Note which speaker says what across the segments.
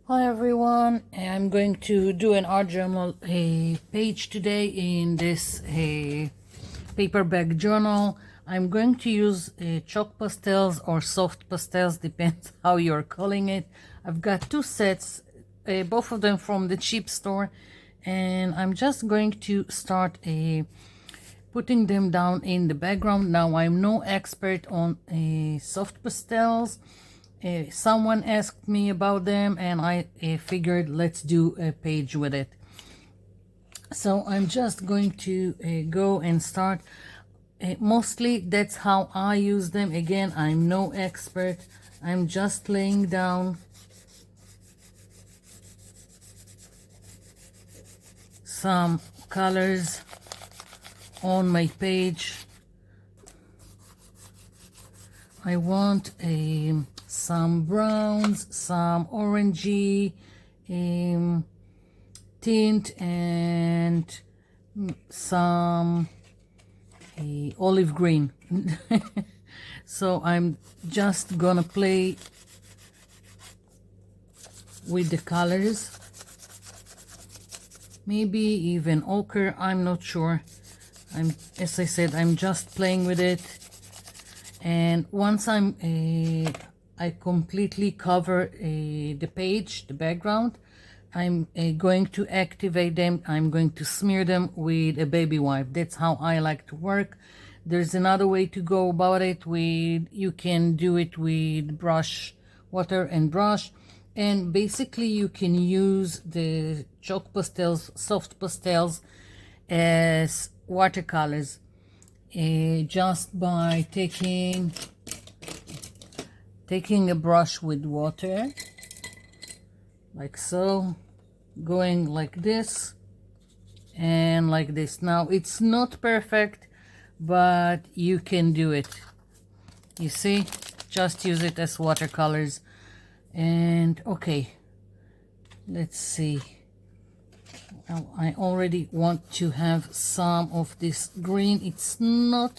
Speaker 1: Hi everyone, I'm going to do an art journal page today in this paperback journal. I'm going to use chalk pastels or soft pastels, depends how you're calling it. I've got two sets, both of them from the cheap store, and I'm just going to start putting them down in the background. Now, I'm no expert on soft pastels. Someone asked me about them and I figured let's do a page with it. So I'm just going to go and start. Mostly that's how I use them. Again, I'm no expert. I'm just laying down some colors on my page. I want some browns, some orangey tint, and some olive green. So I'm just gonna play with the colors, maybe even ochre, I'm not sure. As I said, I'm just playing with it. And once I completely cover the page, the background, I'm going to activate them. I'm going to smear them with a baby wipe. That's how I like to work. There's another way to go about it. You can do it with brush, water and brush. And basically you can use the chalk pastels, soft pastels, as watercolors. Just by taking a brush with water like so, going like this and like this. Now it's not perfect, but you can do it. You see, just use it as watercolors. And okay, let's see. I already want to have some of this green. It's not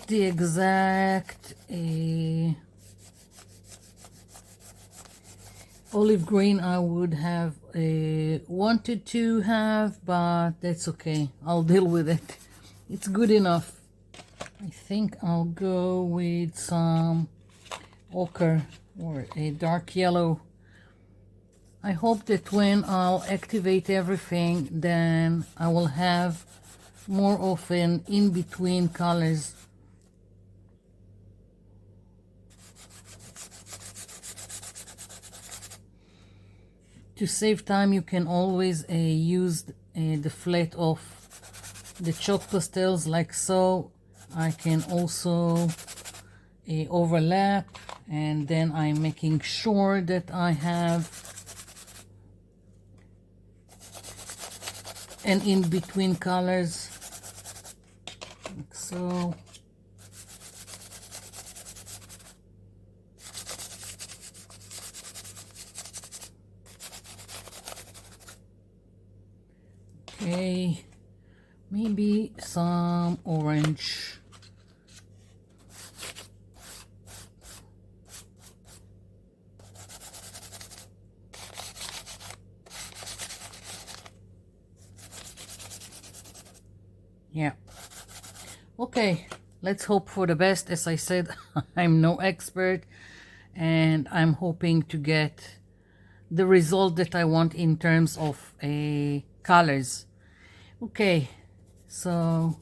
Speaker 1: the exact olive green I would have wanted to have, but that's okay. I'll deal with it. It's good enough. I think I'll go with some ochre or a dark yellow. I hope that when I'll activate everything, then I will have more of an in-between colors. To save time, you can always use the flat of the chalk pastels like so. I can also overlap, and then I'm making sure that I have an in-between colors like so. Okay, maybe some orange. Yeah. Okay, let's hope for the best. As I said, I'm no expert, and I'm hoping to get the result that I want in terms of colors. Okay, so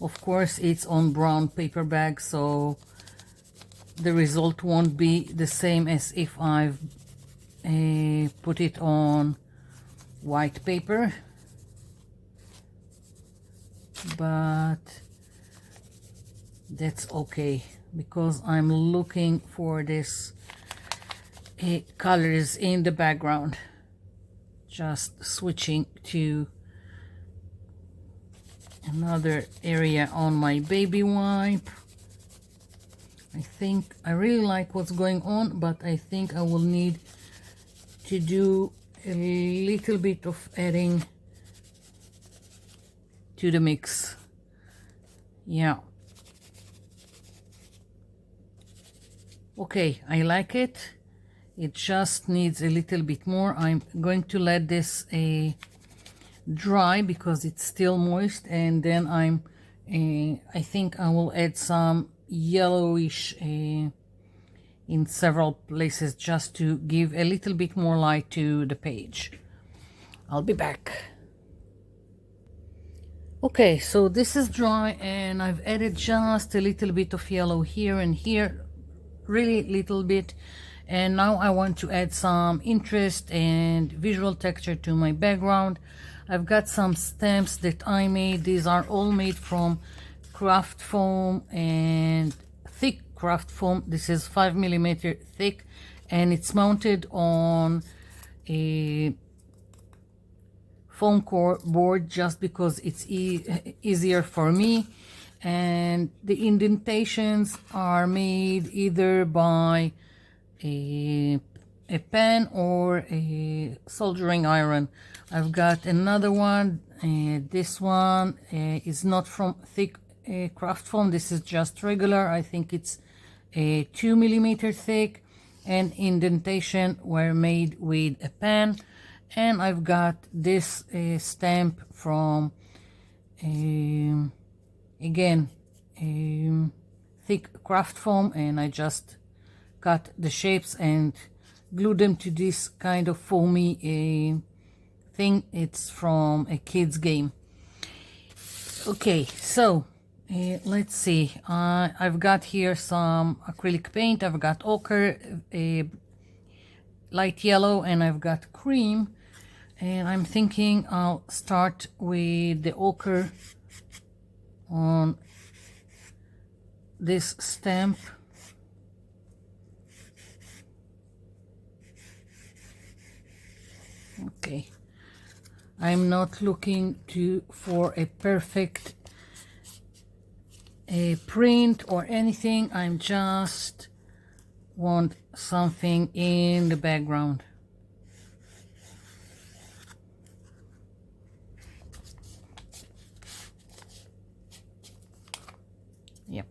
Speaker 1: of course it's on brown paper bag, so the result won't be the same as if I've put it on white paper, but that's okay because I'm looking for this colors in the background. Just switching to another area on my baby wipe. I think I really like what's going on, but I think I will need to do a little bit of adding to the mix. Yeah. Okay, I like it. It just needs a little bit more. I'm going to let this dry because it's still moist, and then I think I will add some yellowish in several places just to give a little bit more light to the page. I'll be back. Okay, so this is dry and I've added just a little bit of yellow here and here, really little bit. And now I want to add some interest and visual texture to my background. I've got some stamps that I made. These are all made from craft foam and thick craft foam. This is 5mm thick and it's mounted on a foam core board just because it's easier for me. And the indentations are made either by a pen or a soldering iron. I've got another one. This one is not from thick craft foam. This is just regular. I think it's 2mm thick, and indentation were made with a pen. And I've got this stamp from again thick craft foam, and I just cut the shapes and glue them to this kind of foamy thing. It's from a kid's game. Okay, so let's see. I've got here some acrylic paint. I've got ochre, light yellow, and I've got cream. And I'm thinking I'll start with the ochre on this stamp. Okay, I'm not looking for a perfect print or anything. I'm just want something in the background. Yep.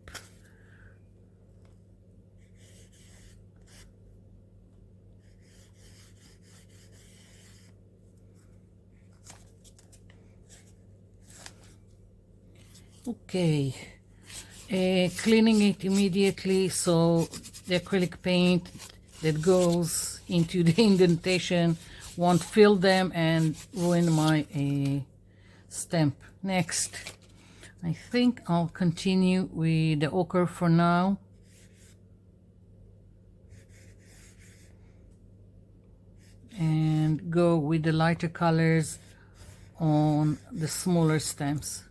Speaker 1: Okay. Cleaning it immediately so the acrylic paint that goes into the indentation won't fill them and ruin my stamp. Next, I think I'll continue with the ochre for now. And go with the lighter colors on the smaller stamps.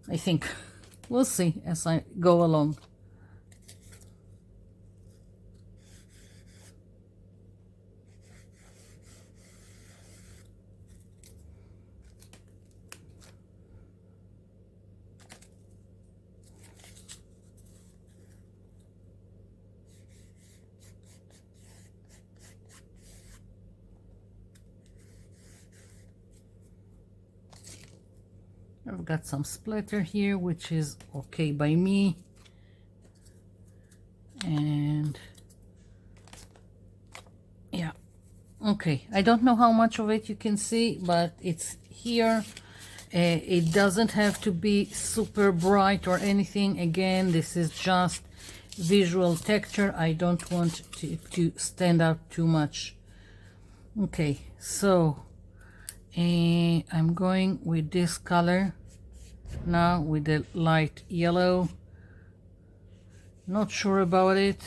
Speaker 1: I think we'll see as I go along. I've got some splatter here, which is okay by me. And yeah, okay. I don't know how much of it you can see, but it's here. It doesn't have to be super bright or anything. Again, this is just visual texture. I don't want to stand out too much. Okay, so I'm going with this color now with the light yellow. Not sure about it.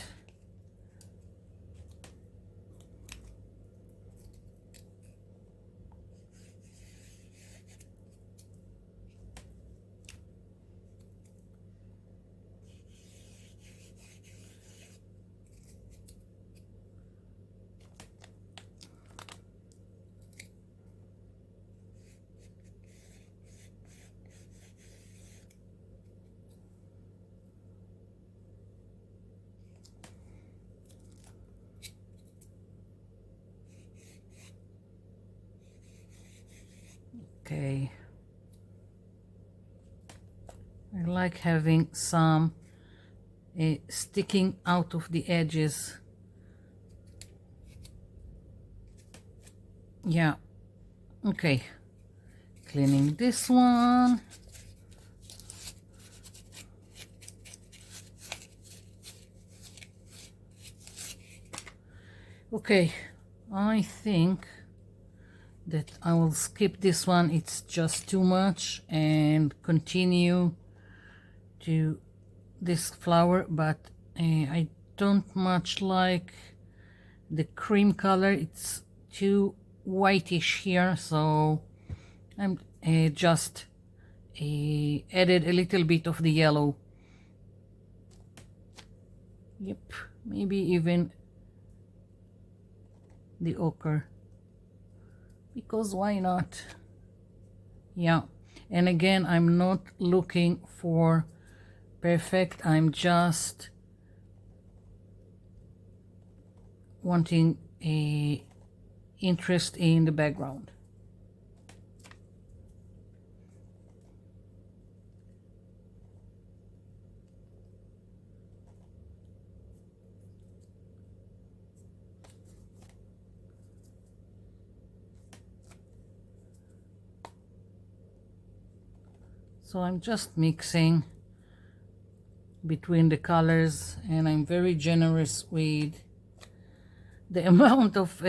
Speaker 1: Okay, I like having some sticking out of the edges. Yeah, okay, cleaning this one. Okay, I think that I will skip this one, it's just too much, and continue to this flower, but I don't much like the cream color, it's too whitish here, so I'm just added a little bit of the yellow. Yep, maybe even the ochre, because why not? Yeah, and again, I'm not looking for perfect, I'm just wanting a interest in the background. So I'm just mixing between the colors, and I'm very generous with the amount of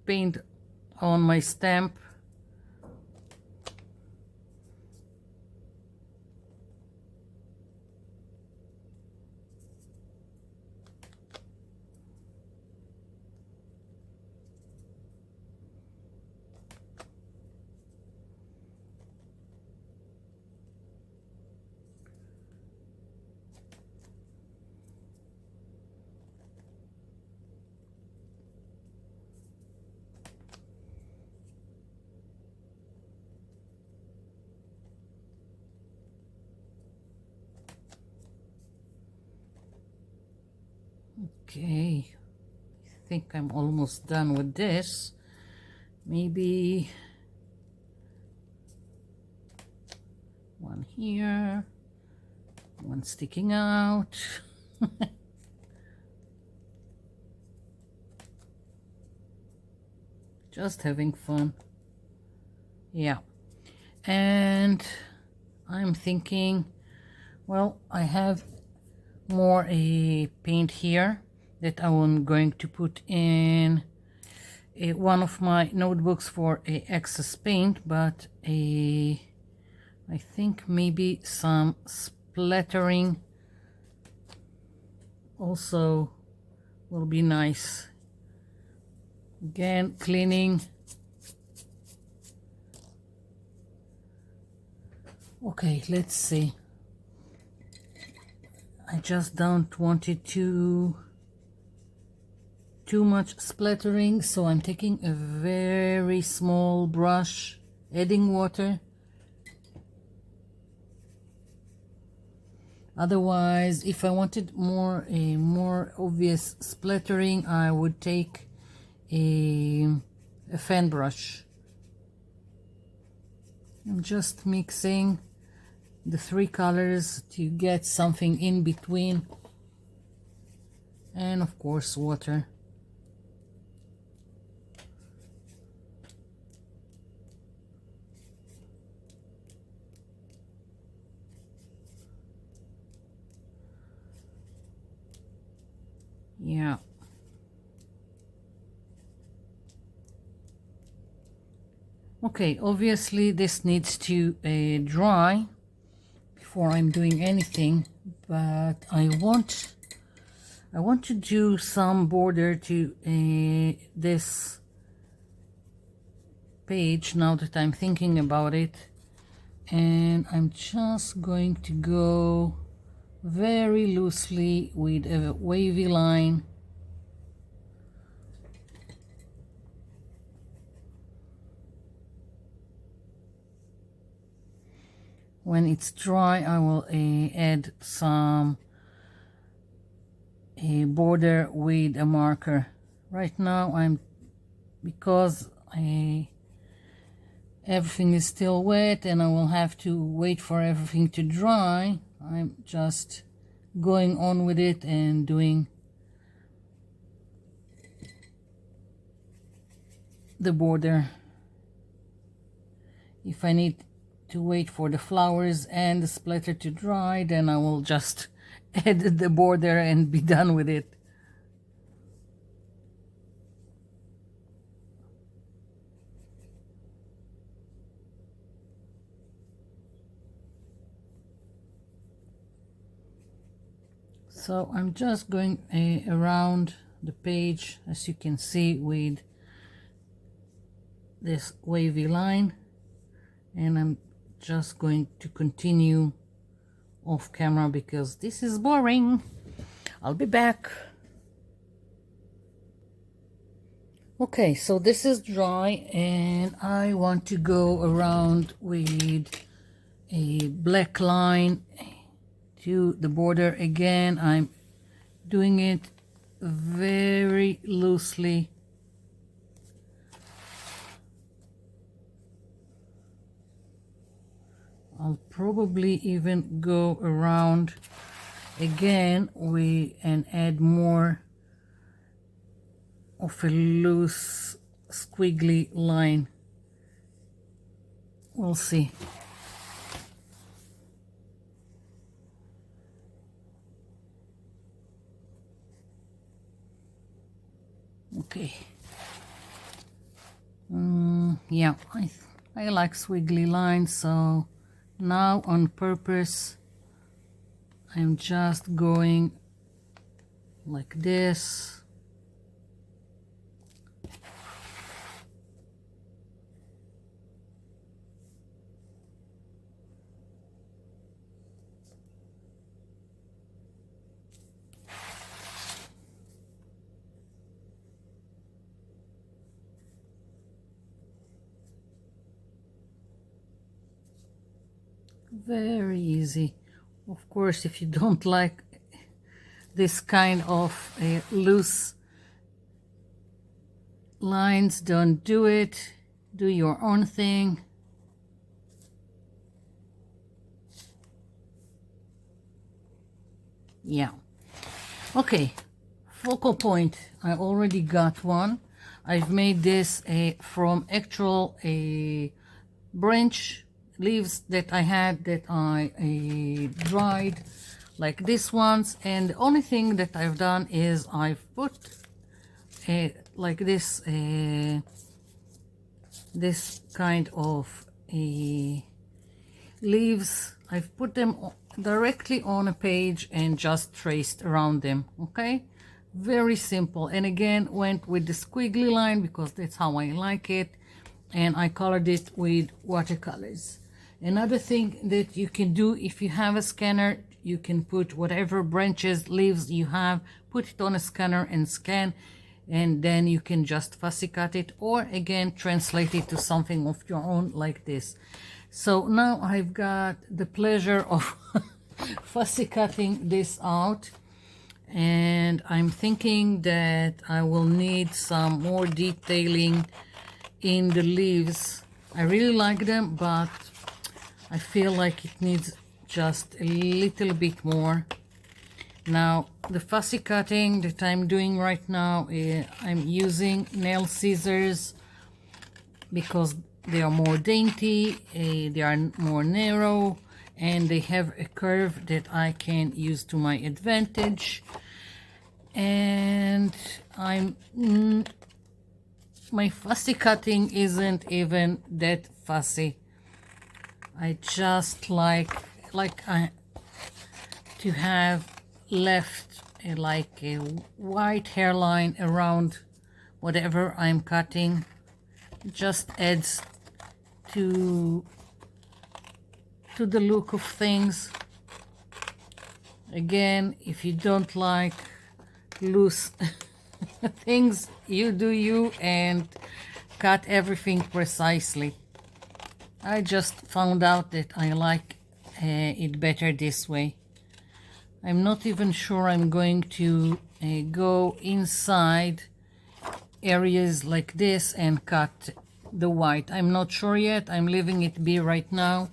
Speaker 1: paint on my stamp. Okay, I think I'm almost done with this. Maybe one here, one sticking out. Just having fun. Yeah, and I'm thinking, well, I have more paint here that I'm going to put in one of my notebooks for excess paint, but I think maybe some splattering also will be nice. Again, cleaning. Okay, let's see. I just don't want it too much splattering, so I'm taking a very small brush, adding water. Otherwise, if I wanted a more obvious splattering, I would take a fan brush. I'm just mixing the three colors to get something in between, and of course water. Yeah. Okay, obviously this needs to dry before I'm doing anything, but I want to do some border to this page now that I'm thinking about it, and I'm just going to go very loosely with a wavy line. When it's dry, I will add some border with a marker. Right now, because everything is still wet and I will have to wait for everything to dry, I'm just going on with it and doing the border. If I need to wait for the flowers and the splatter to dry, then I will just add the border and be done with it. So I'm just going around the page, as you can see, with this wavy line, and I'm just going to continue off camera because this is boring. I'll be back. Okay, so this is dry and I want to go around with a black line to the border again. I'm doing it very loosely. I'll probably even go around again and add more of a loose squiggly line. We'll see. Okay. Yeah, I like squiggly lines, so now on purpose I'm just going like this. Very easy. Of course, if you don't like this kind of loose lines, don't do it. Do your own thing. Yeah. Okay, focal point. I already got one. I've made this from actual branch leaves that I had that I dried, like this ones, and the only thing that I've done is I've put like this this kind of leaves. I've put them directly on a page and just traced around them. Okay, very simple. And again, went with the squiggly line because that's how I like it, and I colored it with watercolors. Another thing that you can do, if you have a scanner, you can put whatever branches, leaves you have, put it on a scanner and scan, and then you can just fussy cut it, or again translate it to something of your own like this. So now I've got the pleasure of fussy cutting this out, and I'm thinking that I will need some more detailing in the leaves. I really like them, but I feel like it needs just a little bit more. Now, the fussy cutting that I'm doing right now, I'm using nail scissors because they are more dainty, they are more narrow, and they have a curve that I can use to my advantage. And my fussy cutting isn't even that fussy. I just like to have left like a white hairline around whatever I'm cutting. It just adds to the look of things. Again, if you don't like loose things, you do you and cut everything precisely. I just found out that I like it better this way. I'm not even sure I'm going to go inside areas like this and cut the white. I'm not sure yet. I'm leaving it be right now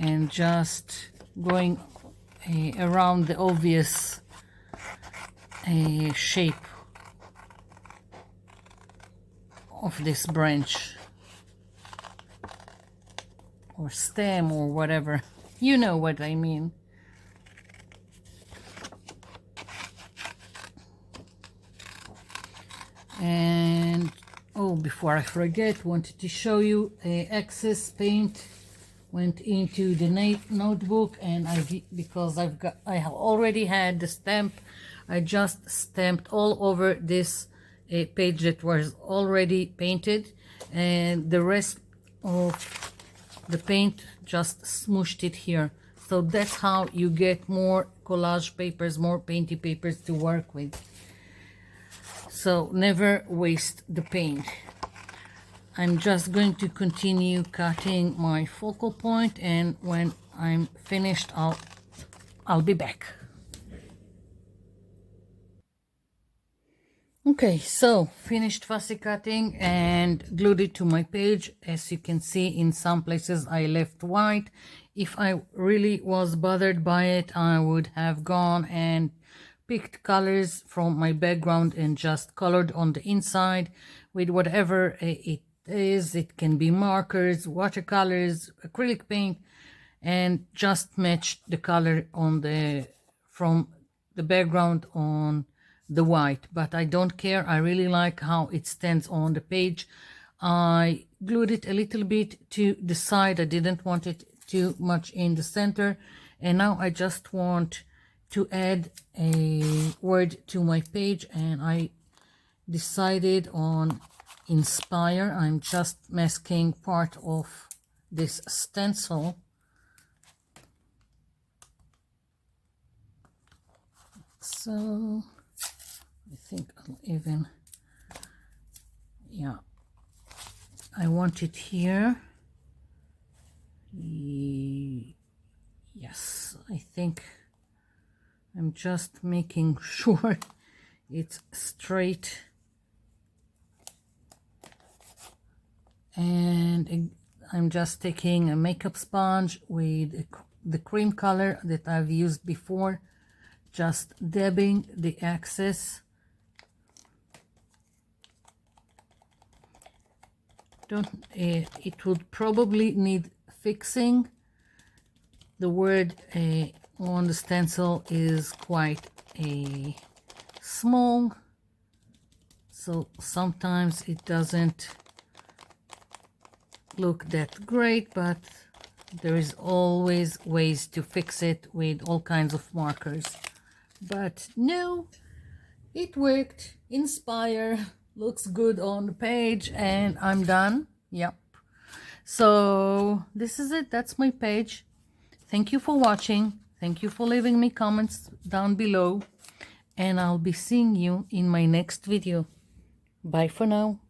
Speaker 1: and just going around the obvious shape of this branch or stem or whatever. You know what I mean. And oh, before I forget, wanted to show you excess paint went into the notebook, and because I have already had the stamp, I just stamped all over this page that was already painted, and the rest of the paint just smooshed it here. So that's how you get more collage papers, more painty papers to work with. So never waste the paint. I'm just going to continue cutting my focal point, and when I'm finished, I'll be back. Okay, so finished fussy cutting and glued it to my page. As you can see, in some places I left white. If I really was bothered by it, I would have gone and picked colors from my background and just colored on the inside with whatever it is. It can be markers, watercolors, acrylic paint, and just matched the color on from the background on the white. But I don't care. I really like how it stands on the page. I glued it a little bit to the side. I didn't want it too much in the center, and now I just want to add a word to my page, and I decided on inspire. I'm just masking part of this stencil. So I think I'll even, yeah, I want it here. Yes, I think I'm just making sure it's straight, and I'm just taking a makeup sponge with the cream color that I've used before, just dabbing the excess. It would probably need fixing. The word on the stencil is quite small, so sometimes it doesn't look that great, but there is always ways to fix it with all kinds of markers. But no, it worked. Inspire looks good on the page, and I'm done. Yep. So this is it. That's my page. Thank you for watching. Thank you for leaving me comments down below, and I'll be seeing you in my next video. Bye for now.